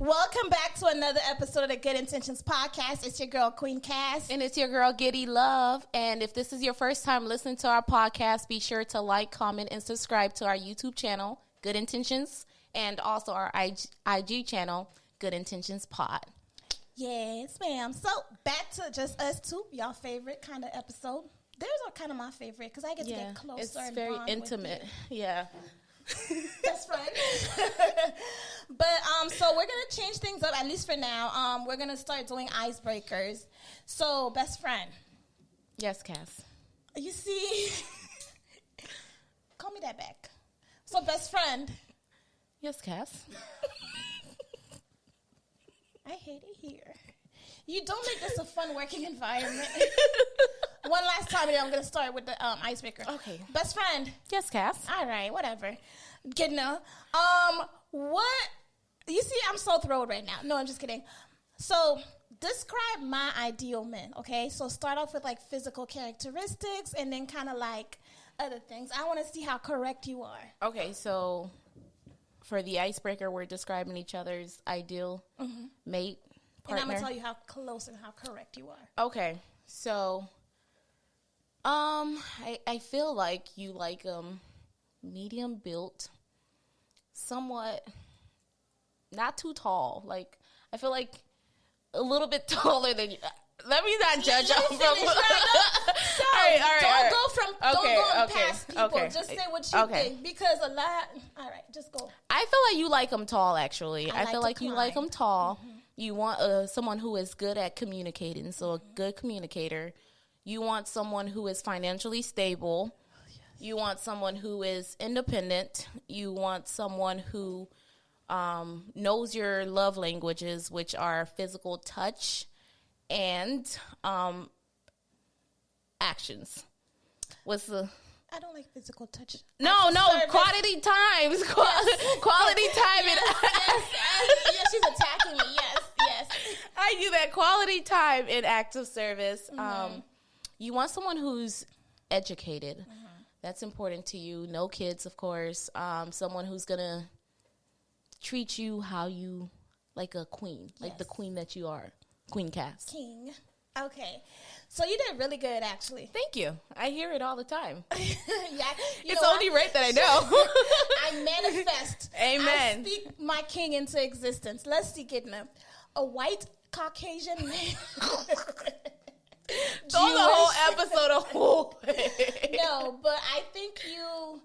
Welcome back to another episode of the Good Intentions Podcast. It's your girl, Queen Cass. And it's your girl, Giddy Love. And if this is your first time listening to our podcast, be sure to like, comment, and subscribe to our YouTube channel, Good Intentions, and also our IG channel, Good Intentions Pod. Yes, ma'am. So, back to just us two, y'all favorite kind of episode. Theirs are kind of my favorite because I get to get closer. It's very intimate. Yeah. That's right. But so we're gonna change things up, at least for now. We're gonna start doing icebreakers. So, best friend. Yes, Cass. You see, call me that back. So, best friend. Yes, Cass. I hate it here. You don't make this a fun working environment. One last time, and then I'm going to start with the icebreaker. Okay. Best friend. Yes, Cass. All right, whatever. Good enough. What? You see, I'm so thrilled right now. No, I'm just kidding. So, describe my ideal man, okay? So, start off with, like, physical characteristics and then kind of, like, other things. I want to see how correct you are. Okay, so for the icebreaker, we're describing each other's ideal mate, partner. And I'm going to tell you how close and how correct you are. Okay, so I feel like you like medium built, somewhat not too tall. Like, I feel like a little bit taller than you. Let me not judge you from. All right. Don't go past people. Just say what you think, because a lot. All right, just go. I feel like you like them tall. Actually, I feel like you like them tall. Mm-hmm. You want someone who is good at communicating, so a good communicator. You want someone who is financially stable. You want someone who is independent. You want someone who knows your love languages, which are physical touch and actions. What's the... I don't like physical touch. No, quality time. Quality time. Yes, she's attacking me. Yes. I do that. Quality time in active service. You want someone who's educated. That's important to you. No kids, of course. Someone who's going to treat you how you, like a queen, like the queen that you are. Queen Cass. King. Okay. So you did really good, actually. Thank you. I hear it all the time. Yeah. It's only right that I know. I manifest. Amen. I speak my king into existence. Let's see, Kidna. A white Caucasian man. Throw the whole episode away. No, but I think you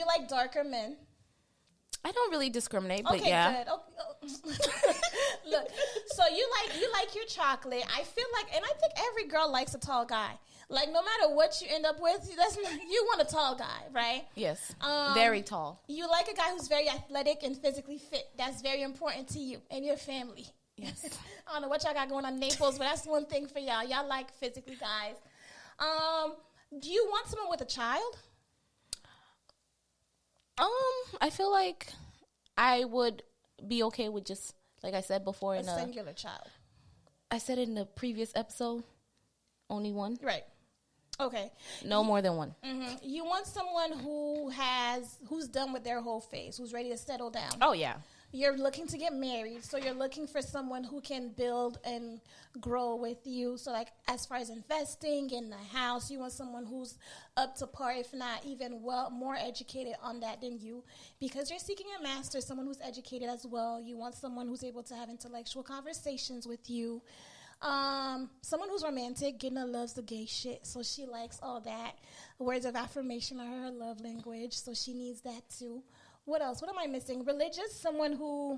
like darker men. I don't really discriminate, but okay, yeah. Good. Look, so you like your chocolate. I feel like, and I think every girl likes a tall guy. Like, no matter what you end up with, you want a tall guy, right? Yes, very tall. You like a guy who's very athletic and physically fit. That's very important to you and your family. Yes. I don't know what y'all got going on in Naples, but that's one thing for y'all. Y'all like physically guys. Do you want someone with a child? I feel like I would be okay with just, like I said before, a singular child. I said in the previous episode, only one. Right. Okay. No more than one. Mm-hmm. You want someone who's done with their whole phase, who's ready to settle down. Oh, yeah. You're looking to get married, so you're looking for someone who can build and grow with you. So, like, as far as investing in the house, you want someone who's up to par, if not even more educated on that than you, because you're seeking a master, someone who's educated as well. You want someone who's able to have intellectual conversations with you. Someone who's romantic. Gina loves the gay shit, so she likes all that. Words of affirmation are her love language, so she needs that too. What else? What am I missing? Religious, someone who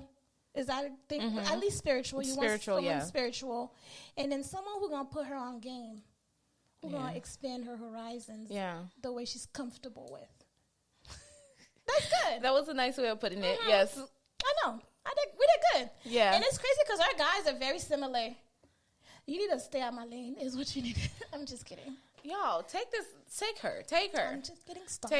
is, I think, at least spiritual. You want someone spiritual. And then someone who's going to put her on game, who's going to expand her horizons the way she's comfortable with. That's good. That was a nice way of putting it, yes. I know. We did good. Yeah. And it's crazy because our guys are very similar. You need to stay out my lane is what you need. I'm just kidding. Yo, take her. I'm just getting started.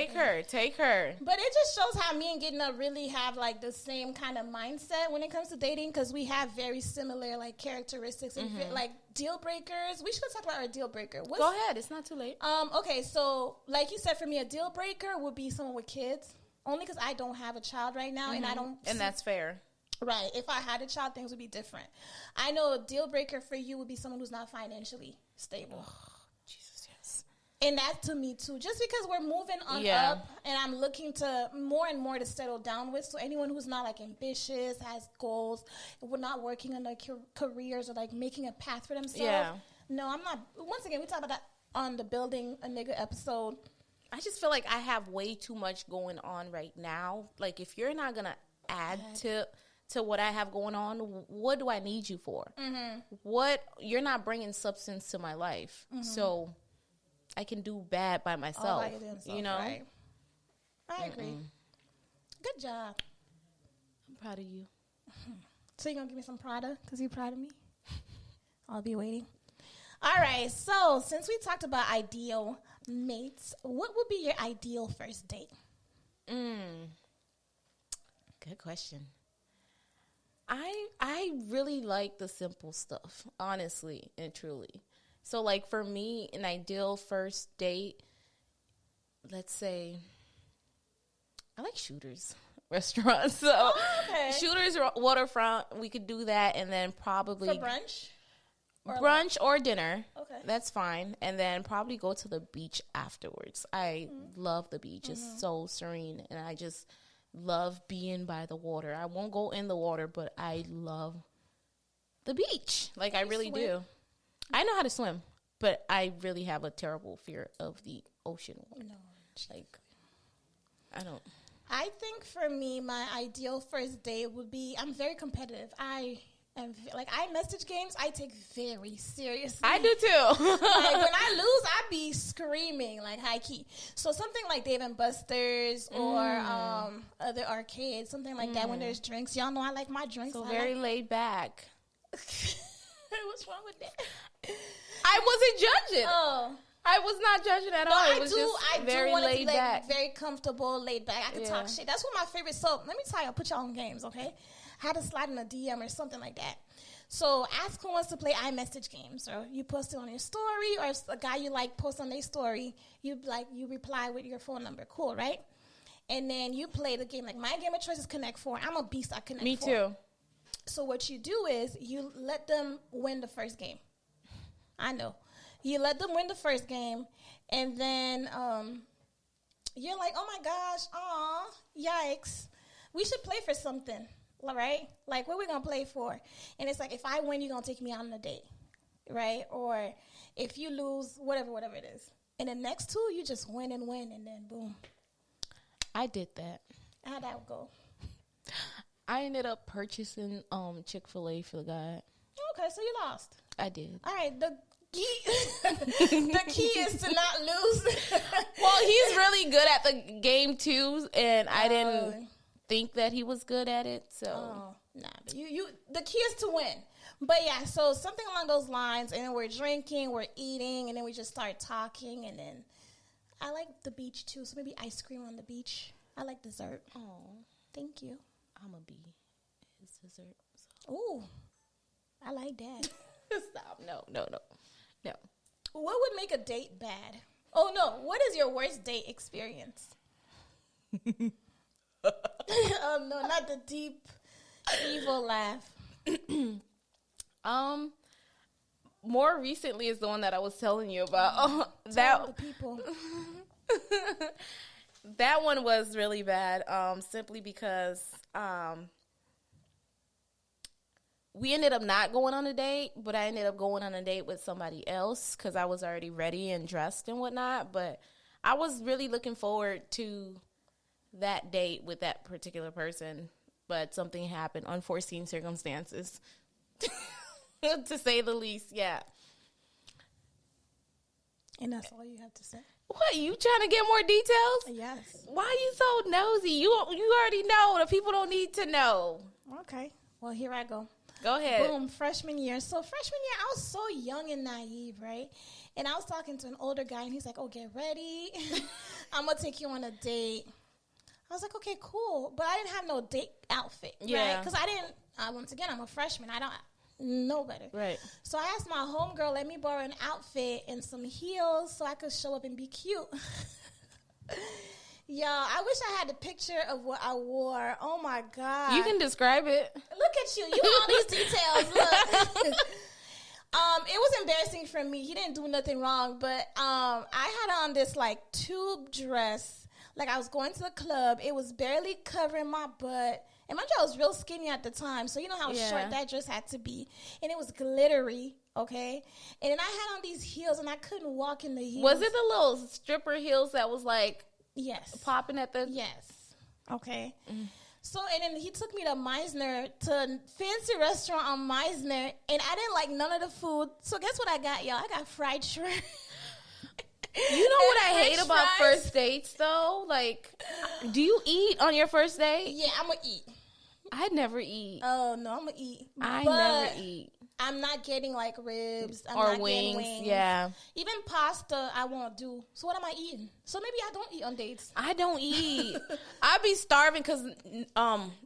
Take her. But it just shows how me and Gidna really have, like, the same kind of mindset when it comes to dating, because we have very similar, like, characteristics and, like, deal breakers. We should talk about our deal breaker. Go ahead. It's not too late. Okay, so, like you said, for me, a deal breaker would be someone with kids, only because I don't have a child right now, and I don't... And that's fair. Right. If I had a child, things would be different. I know a deal breaker for you would be someone who's not financially stable. Oh, Jesus, yes. And that to me too, just because we're moving on up, and I'm looking to more and more to settle down with. So anyone who's not like ambitious, has goals, we're not working on their careers or like making a path for themselves. Yeah. No, I'm not. Once again, we talked about that on the Building a Nigga episode. I just feel like I have way too much going on right now. Like, if you're not gonna add to what I have going on, what do I need you for? What, you're not bringing substance to my life, so I can do bad by myself. You know, right. I agree. Good job. I'm proud of you. So you gonna give me some Prada because you're proud of me? I'll be waiting. All right. So since we talked about ideal mates, what would be your ideal first date? Good question. I really like the simple stuff, honestly and truly. So, like, for me, an ideal first date, let's say, I like Shooters restaurants. So, Shooters waterfront, we could do that, and then probably For brunch? Or dinner. Okay. That's fine. And then probably go to the beach afterwards. I love the beach. It's so serene, and I just love being by the water. I won't go in the water, but I love the beach. Like, I really do. I know how to swim, but I really have a terrible fear of the ocean water. No. Like, I don't. I think for me, my ideal first date would be, I'm very competitive. I message games, I take very seriously. I do too. Like, when I lose, I be screaming, like, high key. So something like Dave and Buster's or other arcades, something like that when there's drinks. Y'all know I like my drinks. So very laid back. What's wrong with that? I wasn't judging. Oh. I was not judging at all. I was do very want to laid be like back. very comfortable, laid back. I can talk shit. That's one of my favorite. So let me tell you, I'll put y'all on games, okay? How to slide in a DM or something like that. So ask who wants to play iMessage games, or you post it on your story, or a guy you like post on their story. You reply with your phone number. Cool, right? And then you play the game. Like, my game of choice is Connect 4. I'm a beast at Connect 4. Me too. So what you do is you let them win the first game. I know. You let them win the first game, and then you're like, oh, my gosh, aw, yikes. We should play for something, right? Like, what are we going to play for? And it's like, if I win, you're going to take me out on a date, right? Or if you lose, whatever it is. And the next two, you just win, and then boom. I did that. How'd that go? I ended up purchasing Chick-fil-A for the guy. Okay, so you lost. I did. All right, the key is to not lose. Well, he's really good at the game too, and I didn't think that he was good at it. So nah, you the key is to win. But yeah, so something along those lines, and then we're drinking, we're eating, and then we just start talking, and then I like the beach too, so maybe ice cream on the beach. I like dessert. Oh, thank you. I'm a bee. It's dessert. So. Ooh, I like that. Stop. No. What would make a date bad? Oh, no. What is your worst date experience? Oh, no, not the deep, evil laugh. More recently is the one that I was telling you about. Tell the people. That one was really bad, simply because we ended up not going on a date, but I ended up going on a date with somebody else because I was already ready and dressed and whatnot. But I was really looking forward to that date with that particular person, but something happened, unforeseen circumstances, to say the least, yeah. And that's all you have to say? What, you trying to get more details? Yes. Why are you so nosy? You already know. The people don't need to know. Okay. Well, here I go. Go ahead. Boom, freshman year. So freshman year, I was so young and naive, right? And I was talking to an older guy, and he's like, oh, get ready. I'm going to take you on a date. I was like, okay, cool. But I didn't have no date outfit, right? Because once again, I'm a freshman. I don't know better. Right. So I asked my homegirl, let me borrow an outfit and some heels so I could show up and be cute. Yo, I wish I had a picture of what I wore. Oh my God. You can describe it. Look at you. You know all these details. Look. It was embarrassing for me. He didn't do nothing wrong, but I had on this like tube dress. Like I was going to the club. It was barely covering my butt. And mind you, I was real skinny at the time. So you know how short that dress had to be. And it was glittery, okay? And then I had on these heels and I couldn't walk in the heels. Was it the little stripper heels that was like popping at the... Yes. Okay. So, and then he took me to Meisner, to a fancy restaurant on Meisner, and I didn't like none of the food. So guess what I got, y'all? I got fried shrimp. You know what I hate about first dates, though? Like, do you eat on your first date? Yeah, I'm going to eat. I never eat. Oh, no, I'm going to eat. I never eat. I'm not getting, like, ribs. I'm or not wings. Wings. Yeah. Even pasta, I won't do. So what am I eating? So maybe I don't eat on dates. I don't eat. I be starving because,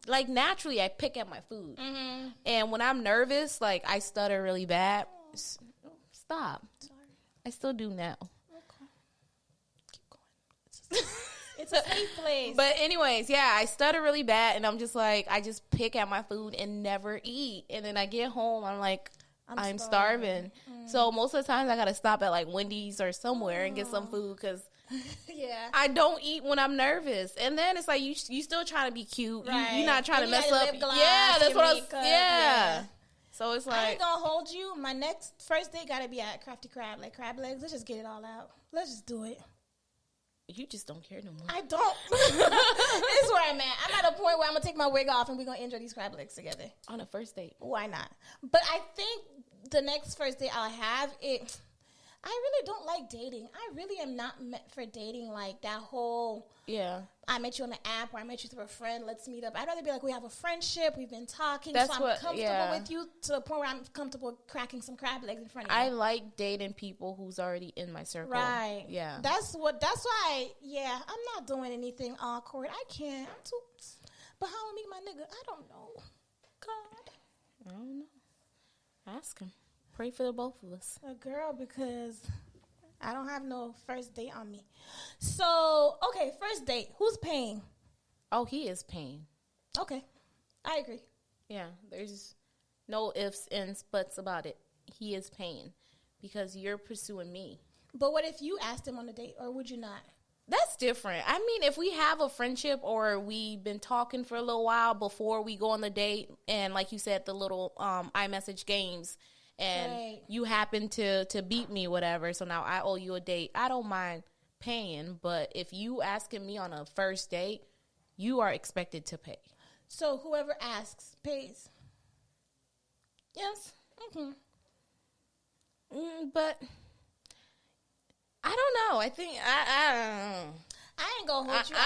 like, naturally, I pick at my food. Mm-hmm. And when I'm nervous, like, I stutter really bad. Stop. Sorry. I still do now. It's a safe place. But anyways, yeah, I stutter really bad, and I'm just like, I just pick at my food and never eat. And then I get home, I'm like, I'm starving. So most of the times I got to stop at like Wendy's or somewhere and get some food because I don't eat when I'm nervous. And then it's like, you still trying to be cute. Right. You're not trying to mess up. That's what I was, yeah. So it's like, I ain't gonna hold you. My first date got to be at Crafty Crab, like crab legs. Let's just get it all out. Let's just do it. You just don't care no more. I don't. This is where I'm at. I'm at a point where I'm going to take my wig off and we're going to enjoy these crab legs together. On a first date. Why not? But I think the next first date I'll have, I really don't like dating. I really am not meant for dating, like that whole, I met you on the app or I met you through a friend, let's meet up. I'd rather be like, we have a friendship, we've been talking, so I'm comfortable with you to the point where I'm comfortable cracking some crab legs in front of you. I like dating people who's already in my circle. Right. Yeah. That's why, I'm not doing anything awkward. I can't. I'm too, but how I meet my nigga, I don't know. God. I don't know. Ask him. Pray for the both of us. A girl, because I don't have no first date on me. So, okay, first date. Who's paying? Oh, he is paying. Okay. I agree. Yeah, there's no ifs, ands, buts about it. He is paying because you're pursuing me. But what if you asked him on a date, or would you not? That's different. I mean, if we have a friendship or we've been talking for a little while before we go on the date, and like you said, the little iMessage games, and you happen to beat me, whatever, so now I owe you a date, I don't mind paying. But if you asking me on a first date, you are expected to pay. So whoever asks pays. Yes. Mm-hmm. But I don't know. I think I ain't gonna hold you.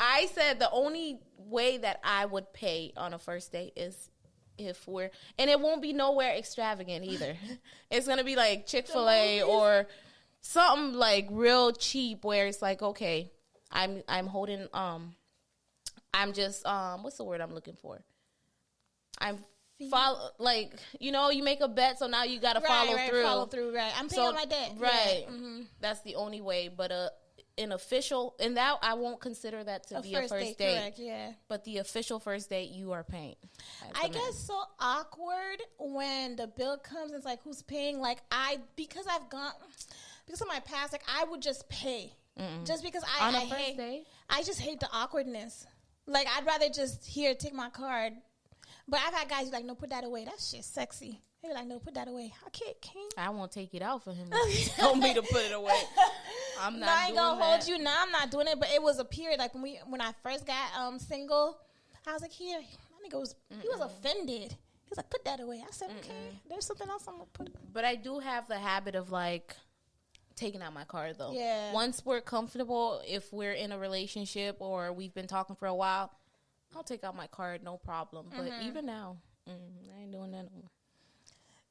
I said the only way that I would pay on a first date is if and it won't be nowhere extravagant either. It's gonna be like Chick-fil-A or something like real cheap where it's like, okay, I'm holding I'm just what's the word I'm looking for? I'm follow, like, you know, you make a bet, so now you got to follow through. Right. I'm paying my debt. Right. Yeah. Mm-hmm. That's the only way. But an official, and that I won't consider that to be a first date. Correct, yeah. But the official first date, you are paying. I get so awkward when the bill comes and it's like, who's paying? Like, because of my past, like, I would just pay. Mm-mm. Just because I just hate the awkwardness. Like, I'd rather just, take my card. But I've had guys who like, no, put that away. That shit's sexy. They're like, no, put that away. Okay, king. I won't take it out for him. Tell me to put it away. I'm not doing that. I ain't gonna hold you. I'm not doing it. But it was a period, like when I first got single, I was like, here. My nigga he was offended. He was like, put that away. I said, okay, there's something else I'm gonna put. But I do have the habit of like taking out my card though. Yeah. Once we're comfortable, if we're in a relationship or we've been talking for a while, I'll take out my card, no problem. But even now, I ain't doing that no more.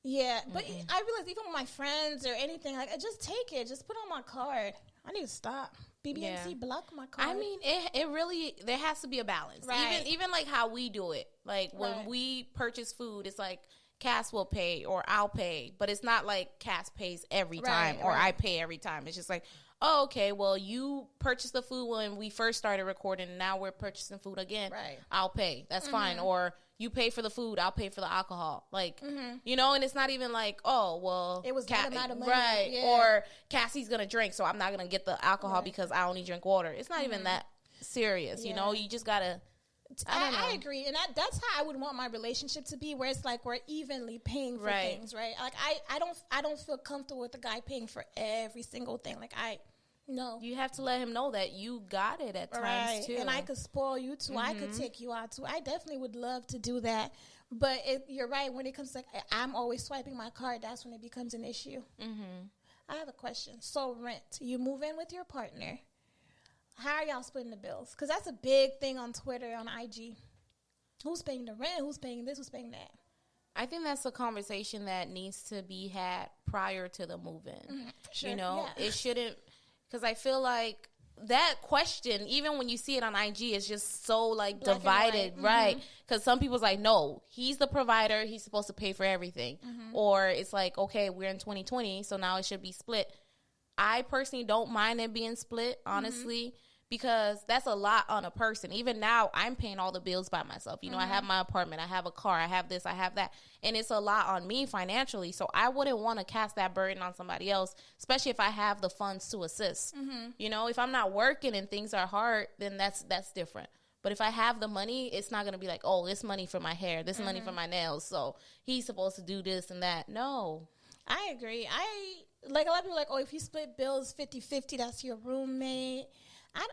Yeah, but I realize even with my friends or anything, like, I just take it. Just put on my card. I need to stop. BBMC, block my card. I mean, it really, there has to be a balance. Right. Even like how we do it. Like, when we purchase food, it's like, Cass will pay or I'll pay. But it's not like Cass pays every time or I pay every time. It's just like, oh, okay, well, you purchased the food when we first started recording, and now we're purchasing food again. Right. I'll pay. That's fine. Or you pay for the food, I'll pay for the alcohol. Like, you know, and it's not even like, oh, well, it was that amount of money. Right. Yeah. Or Cassie's going to drink, so I'm not going to get the alcohol because I only drink water. It's not even that serious, you know? You just got to, I agree. And that's how I would want my relationship to be, where it's like we're evenly paying for things, right? Like, I don't feel comfortable with the guy paying for every single thing. Like, no. You have to let him know that you got it at times, too. And I could spoil you, too. I could take you out, too. I definitely would love to do that. But you're right. When it comes to, like, I'm always swiping my card, that's when it becomes an issue. I have a question. So, rent. You move in with your partner. How are y'all splitting the bills? Because that's a big thing on Twitter, on IG. Who's paying the rent? Who's paying this? Who's paying that? I think that's a conversation that needs to be had prior to the move-in. Sure. You know, it shouldn't... Because I feel like that question, even when you see it on IG, is just so, like, Black divided, right? Because some people's like, no, he's the provider. He's supposed to pay for everything. Or it's like, okay, we're in 2020, so now it should be split. I personally don't mind it being split, honestly, because that's a lot on a person. Even now, I'm paying all the bills by myself. You know, I have my apartment, I have a car, I have this, I have that. And it's a lot on me financially. So I wouldn't want to cast that burden on somebody else, especially if I have the funds to assist. You know, if I'm not working and things are hard, then that's different. But if I have the money, it's not going to be like, oh, this money for my hair, this money for my nails, so he's supposed to do this and that. No. I agree. Like, a lot of people are like, oh, if you split bills 50-50, that's your roommate. I'm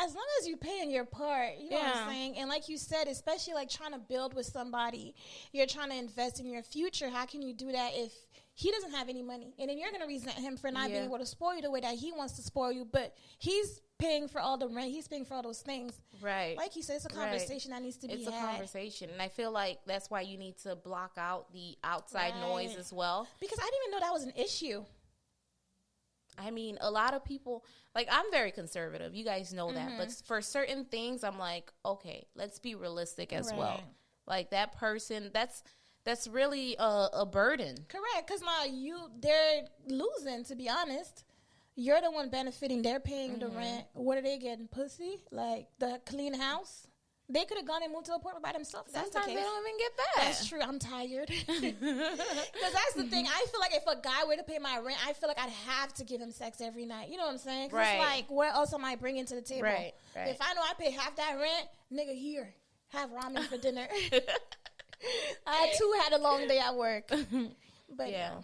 as long as you're paying your part, you know what I'm saying? And like you said, especially like trying to build with somebody, you're trying to invest in your future. How can you do that if he doesn't have any money? And then you're going to resent him for not being able to spoil you the way that he wants to spoil you, but he's paying for all the rent. He's paying for all those things. Right. Like you said, it's a conversation that needs to be had. It's a conversation. And I feel like that's why you need to block out the outside noise as well. Because I didn't even know that was an issue. I mean, a lot of people, like, I'm very conservative. You guys know that. But for certain things, I'm like, okay, let's be realistic as well. Like, that person, that's really a burden. Correct. Because now they're losing, to be honest. You're the one benefiting. They're paying the rent. What are they getting? Pussy? Like, the clean house? They could have gone and moved to an apartment by themselves. Sometimes they don't even get that. That's true. I'm tired. Because that's the thing. I feel like if a guy were to pay my rent, I feel like I'd have to give him sex every night. You know what I'm saying? Because it's like, what else am I bringing to the table? Right. If I know I pay half that rent, nigga, here, have ramen for dinner. I, too, had a long day at work. But yeah.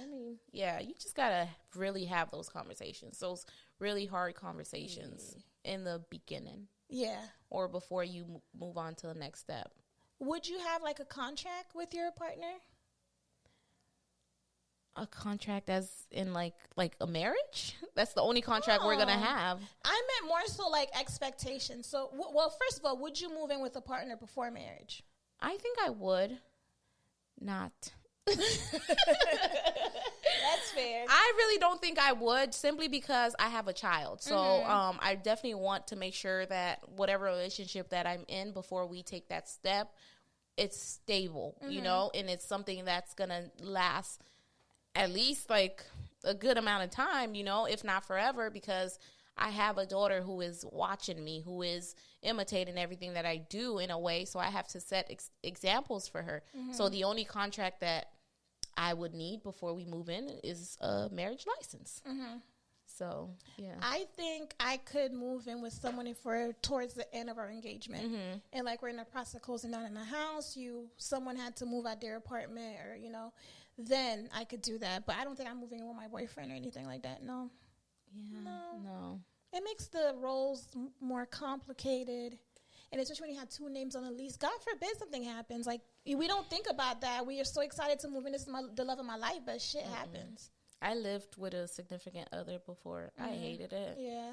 I mean, yeah, you just got to really have those conversations, those really hard conversations in the beginning. Yeah. Or before you move on to the next step. Would you have, like, a contract with your partner? A contract as in, like a marriage? That's the only contract we're going to have. I meant more so, like, expectations. So, well, first of all, would you move in with a partner before marriage? I think I would. Not. That's fair. I really don't think I would, simply because I have a child. So I definitely want to make sure that whatever relationship that I'm in before we take that step, it's stable, you know, and it's something that's going to last at least like a good amount of time, you know, if not forever, because I have a daughter who is watching me, who is imitating everything that I do in a way. So I have to set examples for her. So the only contract that I would need before we move in is a marriage license. So, yeah. I think I could move in with someone if we're towards the end of our engagement. And, like, we're in the process of closing down in the house. Someone had to move out their apartment or, you know, then I could do that. But I don't think I'm moving in with my boyfriend or anything like that. No. Yeah. No. It makes the roles more complicated. And especially when you have two names on the lease. God forbid something happens. Like, we don't think about that. We are so excited to move in. This is the love of my life, but shit happens. I lived with a significant other before. I hated it. Yeah.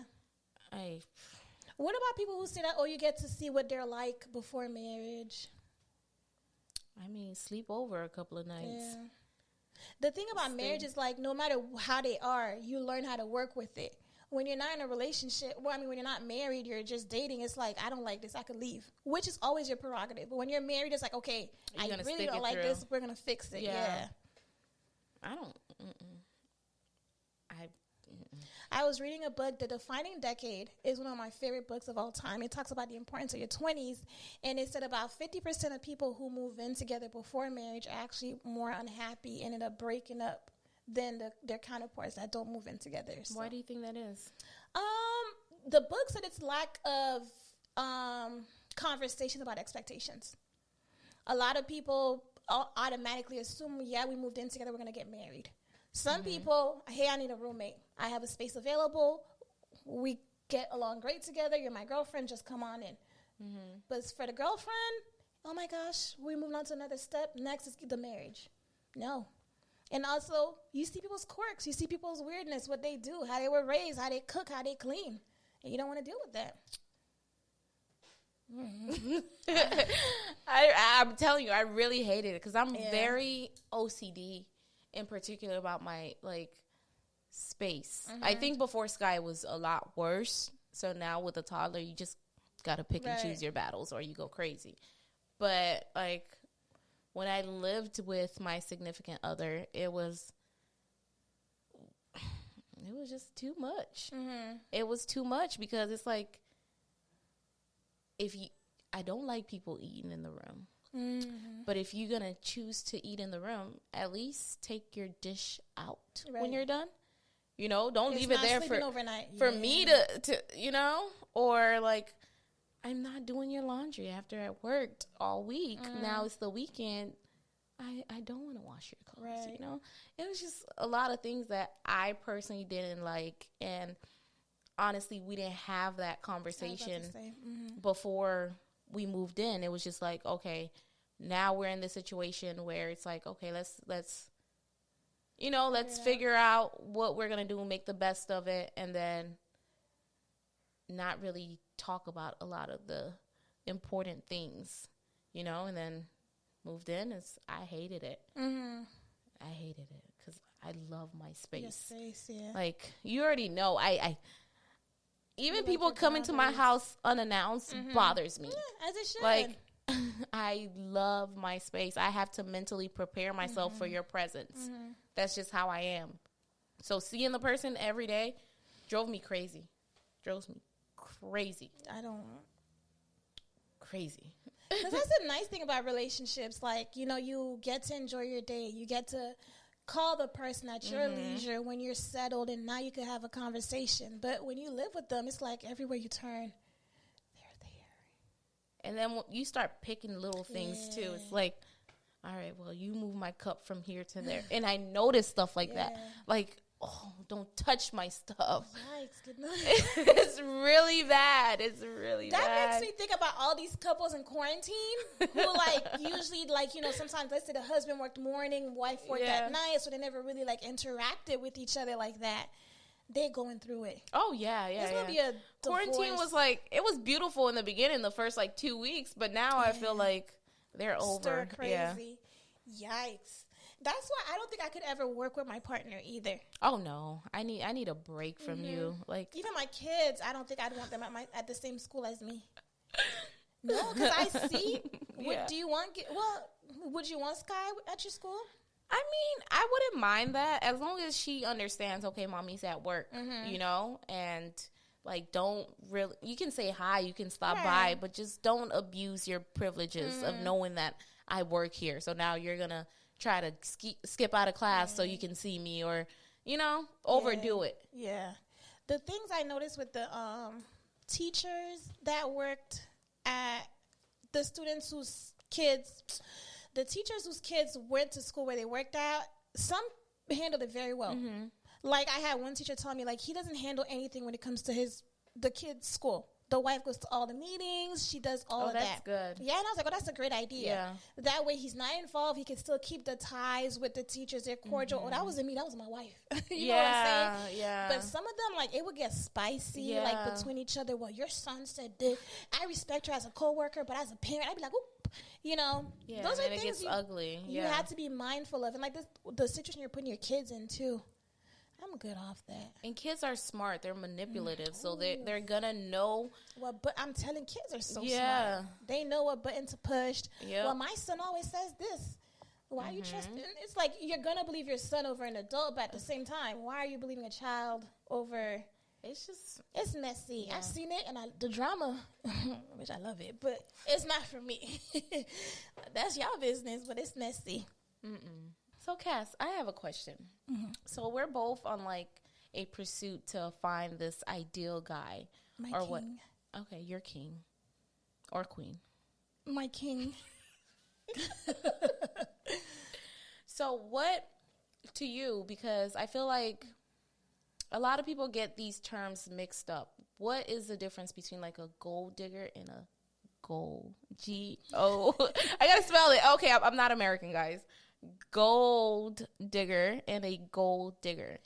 What about people who say that, oh, you get to see what they're like before marriage? I mean, sleep over a couple of nights. Yeah. The thing about marriage is, like, no matter how they are, you learn how to work with it. When you're not in a relationship, when you're not married, you're just dating, it's like, I don't like this, I could leave, which is always your prerogative. But when you're married, it's like, okay, I really don't like this, we're going to fix it. Yeah. I don't, I was reading a book, The Defining Decade is one of my favorite books of all time. It talks about the importance of your 20s, and it said about 50% of people who move in together before marriage are actually more unhappy and end up breaking up than their counterparts that don't move in together. So. Why do you think that is? The book said it's lack of conversation about expectations. A lot of people automatically assume, we moved in together, we're going to get married. Some people, hey, I need a roommate. I have a space available. We get along great together. You're my girlfriend. Just come on in. But for the girlfriend, oh, my gosh, we moved on to another step. Next is the marriage. No. And also, you see people's quirks. You see people's weirdness, what they do, how they were raised, how they cook, how they clean. And you don't want to deal with that. I'm telling you, I really hated it because I'm very OCD in particular about my, space. I think before Sky was a lot worse. So now with a toddler, you just got to pick and choose your battles or you go crazy. But, when I lived with my significant other, it was just too much. It was too much because it's like, I don't like people eating in the room. But if you're going to choose to eat in the room, at least take your dish out when you're done. You know, don't leave it there for me to, or I'm not doing your laundry after I worked all week. Now it's the weekend. I don't want to wash your clothes, It was just a lot of things that I personally didn't like. And honestly, we didn't have that conversation before we moved in. It was just like, okay, now we're in this situation where it's like, okay, let's figure out what we're going to do and make the best of it. And then not really talk about a lot of the important things, and then moved in. I hated it. I hated it because I love my space. Your space, yeah. You already know, even people coming to my house unannounced bothers me. Yeah, as it should. I love my space. I have to mentally prepare myself for your presence. That's just how I am. So seeing the person every day drove me crazy. I don't. Crazy. Because that's the nice thing about relationships. You get to enjoy your day. You get to call the person at your leisure when you're settled, and now you can have a conversation. But when you live with them, it's like everywhere you turn, they're there. And then you start picking little things, too. It's like, all right, well, you move my cup from here to there. And I notice stuff like that. Oh, don't touch my stuff. Yikes, good night. It's really bad. That makes me think about all these couples in quarantine who, usually, sometimes, let's say the husband worked morning, wife worked at night, so they never really, interacted with each other like that. They're going through it. Oh, yeah. It's going to be a quarantine divorce. was, it was beautiful in the beginning, the first, 2 weeks, but now I feel like they're over. Stir crazy. Yeah. Yikes. That's why I don't think I could ever work with my partner either. Oh no, I need a break from you. Even my kids, I don't think I'd want them at the same school as me. No, because I see. Do you want? Would you want Sky at your school? I mean, I wouldn't mind that as long as she understands. Okay, mommy's at work, and don't really. You can say hi, you can stop by, but just don't abuse your privileges of knowing that I work here. So now you're gonna try to skip out of class so you can see me, or overdo it. Yeah, the things I noticed with the teachers that worked at the teachers whose kids went to school where they worked at, some handled it very well. I had one teacher tell me he doesn't handle anything when it comes to the kids' school. The wife goes to all the meetings. She does all of that. That's good. Yeah, and I was like, that's a great idea. Yeah. That way he's not involved. He can still keep the ties with the teachers. They're cordial. Oh, that wasn't me. That was my wife. You know what I'm saying? Yeah. But some of them, it would get spicy, between each other. Well, your son said this. I respect her as a coworker, but as a parent, I'd be like, oop. Yeah, those are and things it gets ugly. You have to be mindful of. And, the situation you're putting your kids in, too. I'm good off that. And kids are smart. They're manipulative. So they're going to know. Well, but I'm telling kids are so smart. They know what button to push. Yep. Well, my son always says this. Why are you trusting? It's like you're going to believe your son over an adult, but at the same time, why are you believing a child over... It's messy. Yeah. I've seen it, and the drama, which I love it, but it's not for me. That's y'all business, but it's messy. So, Cass, I have a question. So we're both on like a pursuit to find this ideal guy. My or king. What? Okay, your king or queen. My king. So what to you, because I feel like a lot of people get these terms mixed up. What is the difference between like a gold digger and a gold? G-O. I got to spell it. Okay, I'm not American, guys. Gold digger and a gold digger.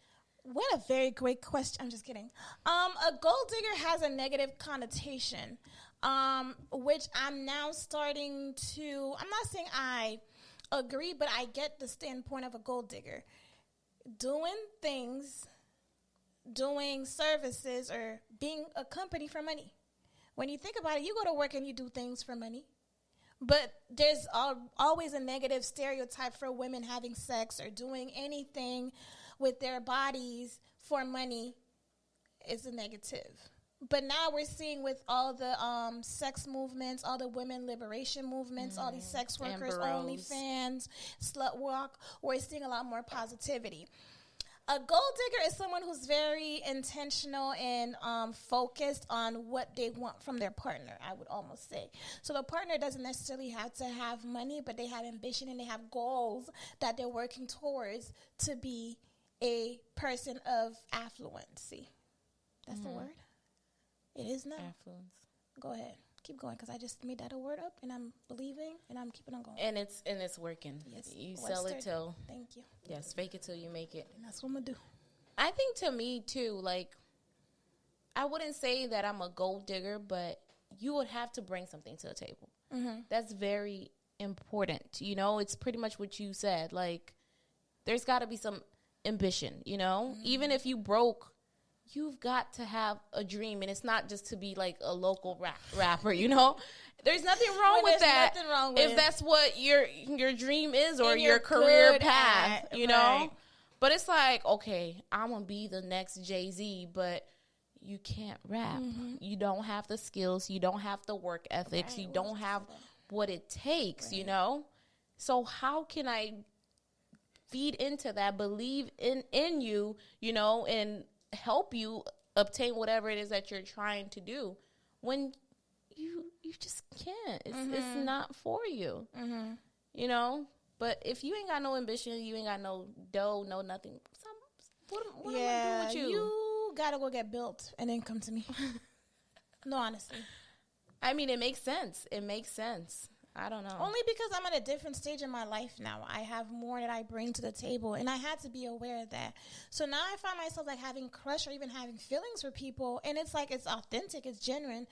What a very great question. I'm just kidding. A gold digger has a negative connotation, which I'm now starting to, I'm not saying I agree, but I get the standpoint of a gold digger. Doing things, doing services, or being a company for money. When you think about it, you go to work and you do things for money. But there's always a negative stereotype for women having sex or doing anything with their bodies for money is a negative. But now we're seeing with all the sex movements, all the women liberation movements, all these sex workers, OnlyFans, slut walk, we're seeing a lot more positivity. A gold digger is someone who's very intentional and focused on what they want from their partner, I would almost say. So the partner doesn't necessarily have to have money, but they have ambition and they have goals that they're working towards to be a person of affluency. That's the word? It is now. Affluence. Go ahead. Keep going, because I just made that a word up, and I'm believing, and I'm keeping on going. And it's working. Yes. You sell it till... Thank you. Yes, fake it till you make it. And that's what I'm going to do. I think to me, too, like, I wouldn't say that I'm a gold digger, but you would have to bring something to the table. That's very important. You know, it's pretty much what you said. Like, there's got to be some ambition, you know? Even if you broke, you've got to have a dream, and it's not just to be like a local rapper, you know? There's nothing wrong with that. Nothing wrong with if that's what your dream is or your career path, you know? Right. But it's like, okay, I'm going to be the next Jay-Z, but you can't rap. You don't have the skills. You don't have the work ethics. You don't have what it takes, you know? So how can I feed into that, believe in you, you know, and help you obtain whatever it is that you're trying to do when you just can't. It's not for you, you know? But if you ain't got no ambition, you ain't got no dough, no nothing, what am I going to do with you? You got to go get built and then come to me. No, honestly. I mean, it makes sense. It makes sense. I don't know. Only because I'm at a different stage in my life now. I have more that I bring to the table, and I had to be aware of that. So now I find myself like having crush or even having feelings for people, and it's like it's authentic, it's genuine,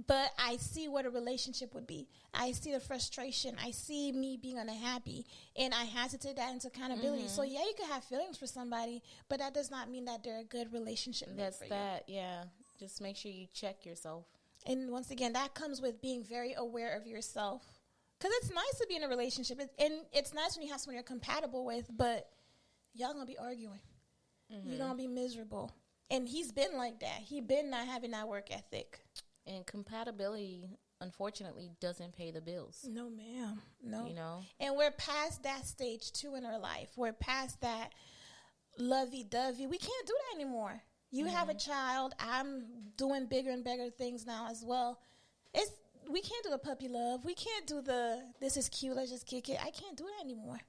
but I see what a relationship would be. I see the frustration. I see me being unhappy, and I had to take that into accountability. So yeah, you can have feelings for somebody, but that does not mean that they're a good relationship. That's that, yeah. Just make sure you check yourself. And once again, that comes with being very aware of yourself. Because it's nice to be in a relationship, and it's nice when you have someone you're compatible with, but y'all going to be arguing. You're going to be miserable. And he's been like that. He been not having that work ethic. And compatibility, unfortunately, doesn't pay the bills. No, ma'am. No. You know? And we're past that stage, too, in our life. We're past that lovey-dovey. We can't do that anymore. You have a child. I'm doing bigger and bigger things now as well. We can't do the puppy love. We can't do this is cute, let's just kick it. I can't do it anymore.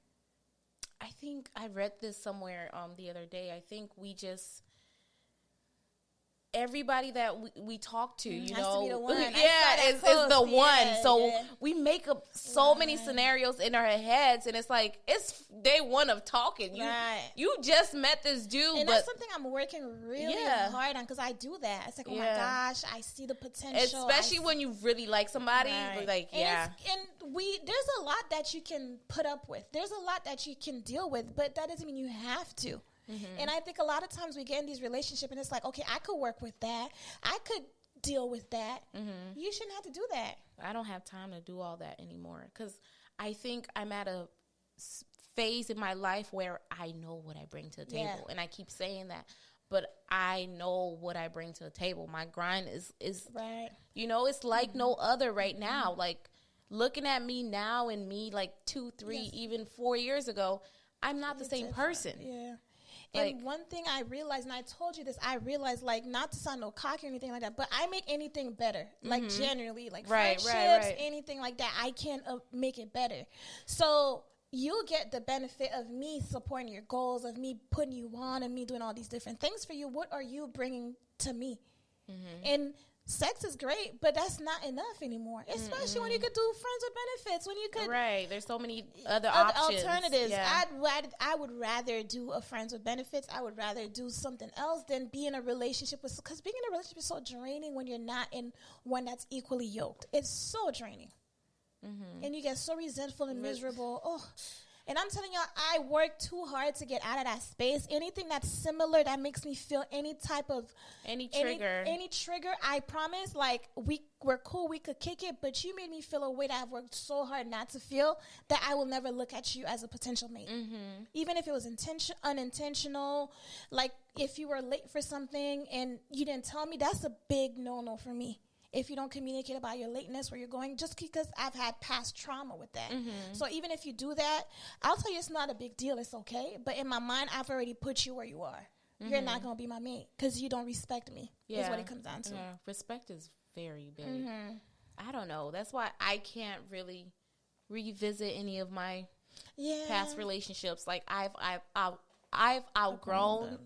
I think I read this somewhere the other day. I think we just, everybody that we talk to, you has know. To be the one. Is the one. So we make up so many scenarios in our heads, and it's like, it's day one of talking. You just met this dude. And that's something I'm working really hard on, because I do that. It's like, oh my gosh, I see the potential. Especially when you really like somebody. Like, and there's a lot that you can put up with. There's a lot that you can deal with, but that doesn't mean you have to. And I think a lot of times we get in these relationships and it's like, okay, I could work with that. I could deal with that. You shouldn't have to do that. I don't have time to do all that anymore, because I think I'm at a phase in my life where I know what I bring to the table. And I keep saying that, but I know what I bring to the table. My grind is right. You know, it's like no other right now. Like, looking at me now and me like 2, 3, even 4 years ago, I'm not the same person. Yeah. Like, and one thing I realized, and I told you this, I realized, like, not to sound no cocky or anything like that, but I make anything better. Like, generally, like friendships, anything like that, I can make it better. So you get the benefit of me supporting your goals, of me putting you on, and me doing all these different things for you. What are you bringing to me? And sex is great, but that's not enough anymore. Especially when you could do friends with benefits. When you could, there's so many other options, alternatives. Yeah. I would rather do a friends with benefits. I would rather do something else than be in a relationship with. Because being in a relationship is so draining when you're not in one that's equally yoked. It's so draining, and you get so resentful and miserable. Oh. And I'm telling y'all, I work too hard to get out of that space. Anything that's similar that makes me feel any type of any trigger, I promise, like, we're cool, we could kick it, but you made me feel a way that I've worked so hard not to feel, that I will never look at you as a potential mate. Even if it was unintentional, like if you were late for something and you didn't tell me, that's a big no-no for me. If you don't communicate about your lateness, where you're going, just because I've had past trauma with that. So even if you do that, I'll tell you it's not a big deal. It's okay. But in my mind, I've already put you where you are. You're not going to be my mate because you don't respect me, is what it comes down to. Yeah. Respect is very big. I don't know. That's why I can't really revisit any of my past relationships. Like, I've outgrown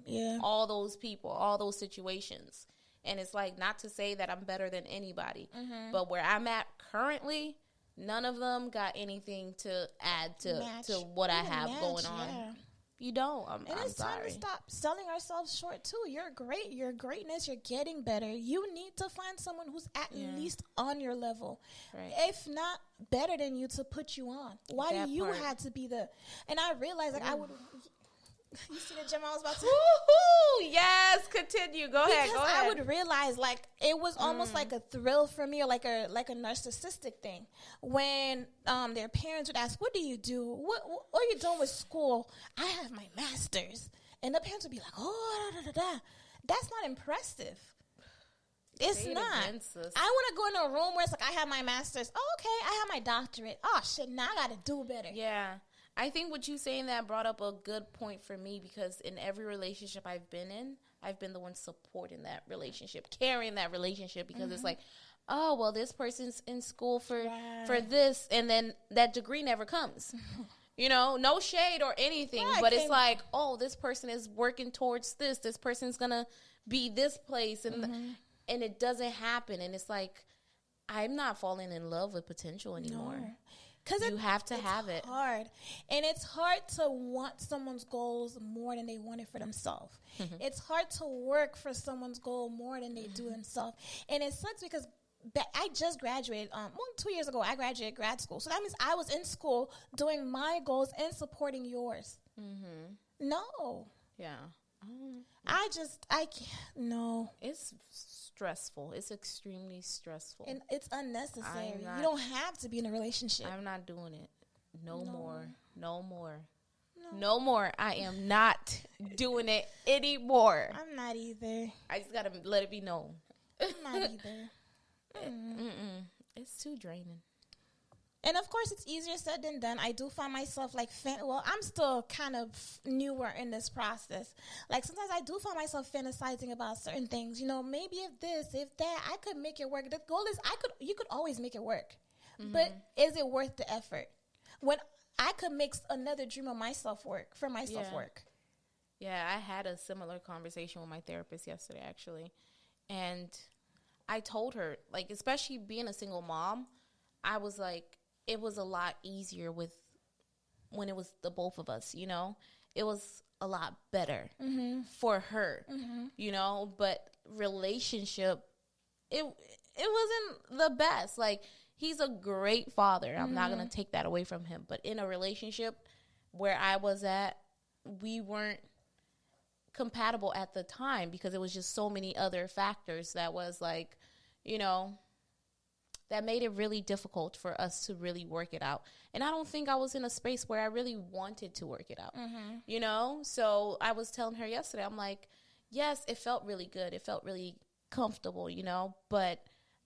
all those people, all those situations. And it's like, not to say that I'm better than anybody, but where I'm at currently, none of them got anything to add to what I have going on. You don't. I'm it's sorry. Time to stop selling ourselves short too. You're great. Your greatness. You're getting better. You need to find someone who's at least on your level, if not better than you, to put you on. Why do you have to be the? And I realized, like, I would. You see the gem I was about to? Woohoo! Yes, continue. Go ahead. I would realize, like, it was almost like a thrill for me, or like a narcissistic thing, when their parents would ask, "What do you do? What are you doing with school?" I have my master's, and the parents would be like, "Oh, da, da, da, da." That's not impressive. It's not. I want to go in a room where it's like, I have my master's. Oh, okay, I have my doctorate. Oh shit, now I got to do better. Yeah. I think what you saying that brought up a good point for me, because in every relationship I've been in, I've been the one supporting that relationship, carrying that relationship, because it's like, oh, well, this person's in school for this, and then that degree never comes. You know, no shade or anything, but it's like, oh, this person is working towards this. This person's going to be this place, and it doesn't happen. And it's like, I'm not falling in love with potential anymore. No. Because you have to have it. It's hard. And it's hard to want someone's goals more than they want it for themselves. It's hard to work for someone's goal more than they do themselves. And it sucks because I just graduated. 2 years ago, I graduated grad school. So that means I was in school doing my goals and supporting yours. No. Yeah. I can't. No. It's stressful. It's extremely stressful. And it's unnecessary. You don't have to be in a relationship. I'm not doing it. No more. No more. No more. I am not doing it anymore. I'm not either. I just got to let it be known. I'm not either. It's too draining. And of course, it's easier said than done. I do find myself like, I'm still kind of newer in this process. Like, sometimes I do find myself fantasizing about certain things. You know, maybe if this, if that, I could make it work. The goal is you could always make it work. But is it worth the effort? When I could make another dream of myself work, for myself work. Yeah, I had a similar conversation with my therapist yesterday, actually. And I told her, like, especially being a single mom, I was like, it was a lot easier when it was the both of us, you know? It was a lot better for her, you know? But relationship, it wasn't the best. Like, he's a great father. I'm not going to take that away from him. But in a relationship where I was at, we weren't compatible at the time, because it was just so many other factors that was like, you know, that made it really difficult for us to really work it out. And I don't think I was in a space where I really wanted to work it out, you know? So I was telling her yesterday, I'm like, yes, it felt really good. It felt really comfortable, you know, but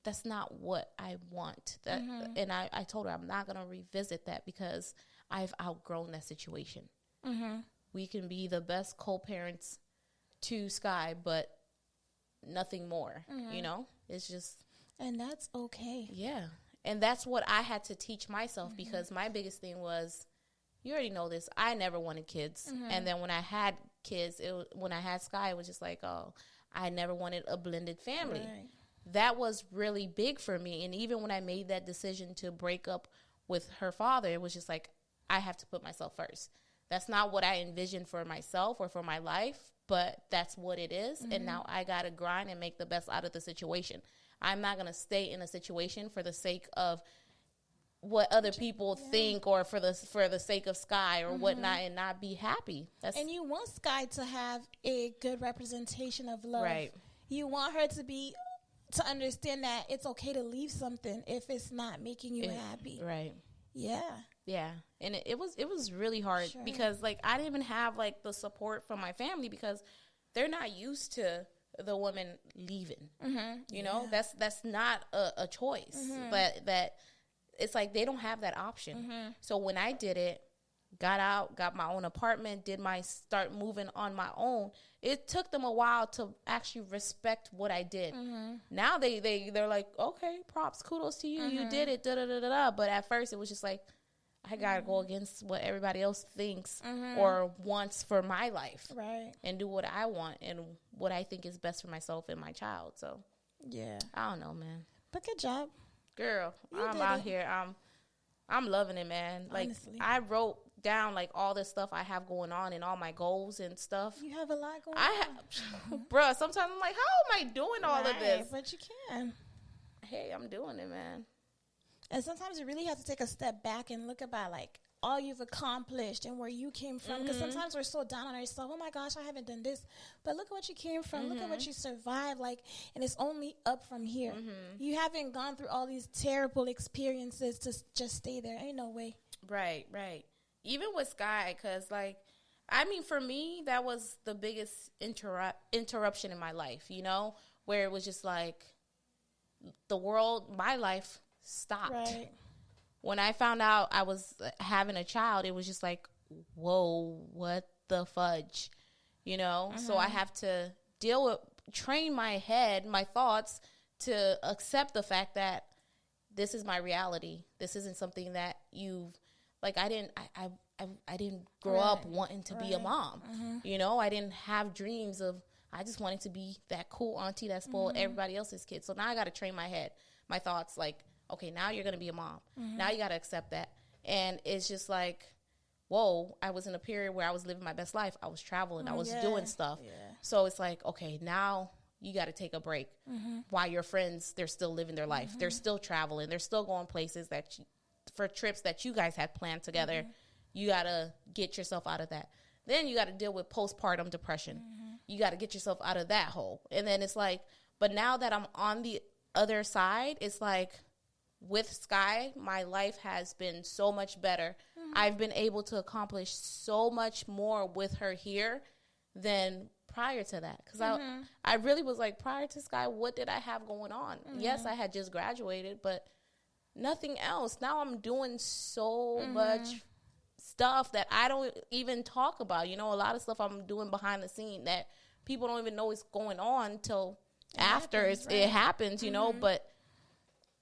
that's not what I want. That, and I told her I'm not going to revisit that because I've outgrown that situation. We can be the best co-parents to Sky, but nothing more, you know? It's just... And that's okay. Yeah. And that's what I had to teach myself because my biggest thing was, you already know this, I never wanted kids. And then when I had kids, when I had Sky, it was just like, oh, I never wanted a blended family. Right. That was really big for me. And even when I made that decision to break up with her father, it was just like, I have to put myself first. That's not what I envisioned for myself or for my life, but that's what it is. And now I got to grind and make the best out of the situation. I'm not going to stay in a situation for the sake of what other people think or for the sake of Sky or whatnot and not be happy. And you want Sky to have a good representation of love. Right. You want her to understand that it's okay to leave something if it's not making you happy. Right. Yeah. Yeah. And it was really hard because like I didn't even have like the support from my family because they're not used to the woman leaving, you know, that's not a choice, but that it's like, they don't have that option. So when I did it, got out, got my own apartment, start moving on my own, it took them a while to actually respect what I did. Now they're like, okay, props, kudos to you. You did it. But at first it was just like, I gotta go against what everybody else thinks or wants for my life, right? And do what I want and what I think is best for myself and my child. So, yeah, I don't know, man. But good job, girl. I'm out here. I'm loving it, man. Like honestly. I wrote down like all the stuff I have going on and all my goals and stuff. You have a lot going on, bruh. Sometimes I'm like, how am I doing all of this? But you can. Hey, I'm doing it, man. And sometimes you really have to take a step back and look about, like, all you've accomplished and where you came from. Because sometimes we're so down on ourselves. Oh, my gosh, I haven't done this. But look at what you came from. Look at what you survived. Like, and it's only up from here. You haven't gone through all these terrible experiences to just stay there. Ain't no way. Right, right. Even with Sky, because, like, I mean, for me, that was the biggest interruption in my life, you know, where it was just like the world, my life stopped. Right. When I found out I was having a child, it was just like, whoa, what the fudge, you know? So I have to train my head, my thoughts to accept the fact that this is my reality. This isn't something that I didn't grow up wanting to be a mom. You know, I didn't have dreams of, I just wanted to be that cool auntie that spoiled everybody else's kids. So now I got to train my head, my thoughts, like, okay, now you're going to be a mom. Now you got to accept that. And it's just like, whoa, I was in a period where I was living my best life. I was traveling. I was doing stuff. Yeah. So it's like, okay, now you got to take a break. While your friends, they're still living their life. They're still traveling. They're still going places for trips that you guys had planned together. You got to get yourself out of that. Then you got to deal with postpartum depression. You got to get yourself out of that hole. And then it's like, but now that I'm on the other side, it's like, with Sky, my life has been so much better. I've been able to accomplish so much more with her here than prior to that. Because I really was like, prior to Sky, what did I have going on? Yes, I had just graduated, but nothing else. Now I'm doing so much stuff that I don't even talk about. You know, a lot of stuff I'm doing behind the scene that people don't even know is going on until after it happens, you know, but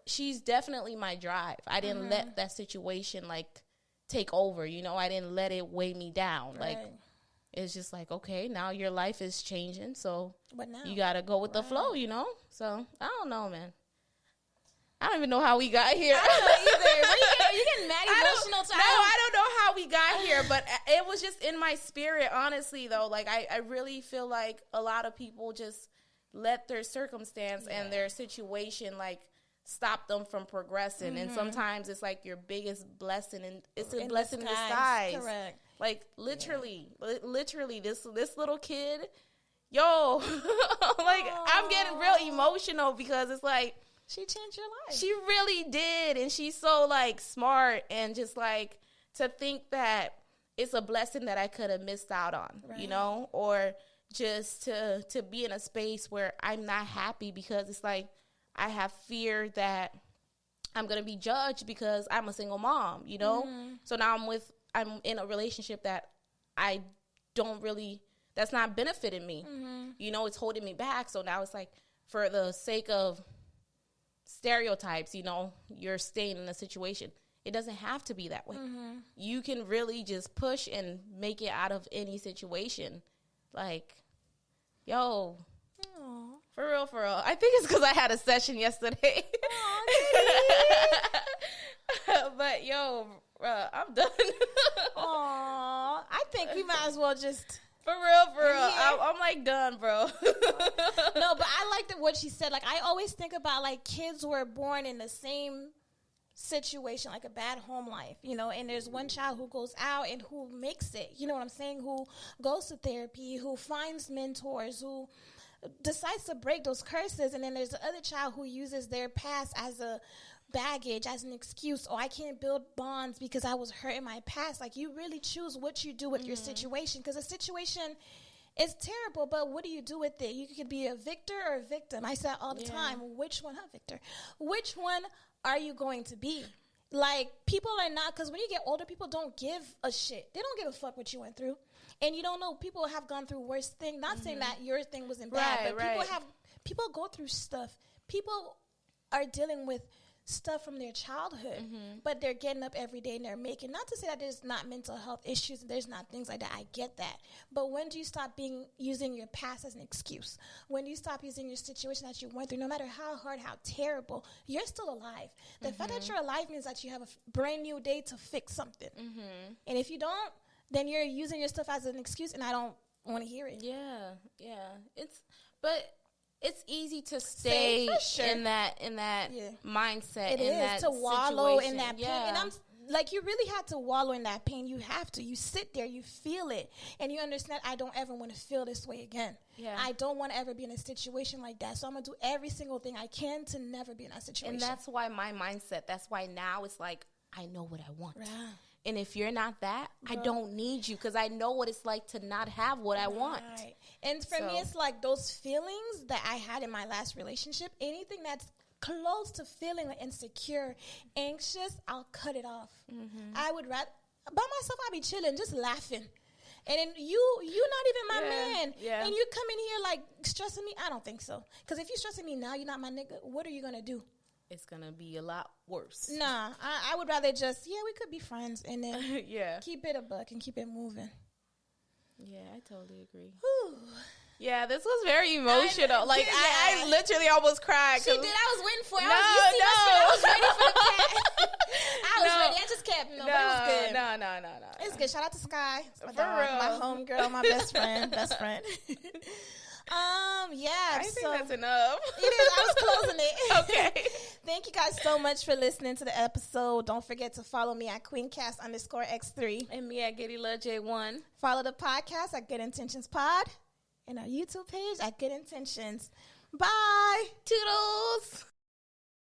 she's definitely my drive. I didn't let that situation, like, take over, you know. I didn't let it weigh me down. Like, it's just like, okay, now your life is changing, so you got to go with the flow, you know. So, I don't know, man. I don't even know how we got here. I don't know either. You getting mad emotional time? No, I don't know how we got here, but it was just in my spirit, honestly, though. Like, I really feel like a lot of people just let their circumstance and their situation, like, stop them from progressing. And sometimes it's like your biggest blessing, and it's a blessing in disguise. Correct. Like, literally, this little kid, yo, like, I'm getting real emotional because it's like, She changed your life. She really did. And she's so, like, smart, and just, like, to think that it's a blessing that I could have missed out on, right. you know, or just to be in a space where I'm not happy because it's like I have fear that I'm going to be judged because I'm a single mom, you know? Mm-hmm. So now I'm in a relationship that I don't really, that's not benefiting me. Mm-hmm. You know, it's holding me back. So now it's like, for the sake of stereotypes, you know, you're staying in a situation. It doesn't have to be that way. Mm-hmm. You can really just push and make it out of any situation. Like, yo, aww. For real. I think it's because I had a session yesterday. But, yo, I'm done. Aww. I think we might as well just... For real. Yeah. I'm like done, bro. No, but I liked what she said. Like, I always think about, like, kids were born in the same situation, like a bad home life, you know, and there's one child who goes out and who makes it, you know what I'm saying, who goes to therapy, who finds mentors, who decides to break those curses, and then there's the other child who uses their past as a baggage, as an excuse. Oh, I can't build bonds because I was hurt in my past. Like, you really choose what you do with your situation, because a situation is terrible, but what do you do with it? You could be a victor or a victim. I say all the time, which one, Victor? Which one are you going to be? Like, people are not, because when you get older, people don't give a shit. They don't give a fuck what you went through. And you don't know, people have gone through worse things. Not saying that your thing wasn't bad, but people go through stuff. People are dealing with stuff from their childhood, but they're getting up every day and they're making, not to say that there's not mental health issues, there's not things like that, I get that, but when do you stop using your past as an excuse? When do you stop using your situation that you went through, no matter how hard, how terrible, you're still alive. The fact that you're alive means that you have a brand new day to fix something, and if you don't, then you're using your stuff as an excuse, and I don't want to hear it. It's easy to stay in that mindset. It is to wallow in that pain. And I'm like, you really have to wallow in that pain. You have to. You sit there, you feel it, and you understand, I don't ever want to feel this way again. Yeah. I don't want to ever be in a situation like that. So I'm going to do every single thing I can to never be in that situation. And that's why my mindset, that's why now it's like, I know what I want. Right. And if you're not that, I don't need you, because I know what it's like to not have what I want. Right. And for me, it's like those feelings that I had in my last relationship, anything that's close to feeling insecure, anxious, I'll cut it off. I would rather, by myself, I'll be chilling, just laughing. And then you're not even my man. Yeah. And you come in here like stressing me. I don't think so. Because if you're stressing me now, you're not my nigga. What are you going to do? It's going to be a lot worse. Nah, I would rather just, we could be friends, and then keep it a buck and keep it moving. Yeah, I totally agree. Whew. Yeah, this was very emotional. I literally almost cried. She did. I was waiting for it. I was ready for the cat. I was ready. I just kept, but it was good. No. It's good. Shout out to Sky. For real. My homegirl, my best friend. I think that's enough. It is. I was closing it. Okay. Thank you guys so much for listening to the episode. Don't forget to follow me at QueenCast_X3. And me at GettyLoveJ1. Follow the podcast at Good Intentions Pod. And our YouTube page at Good Intentions. Bye. Toodles.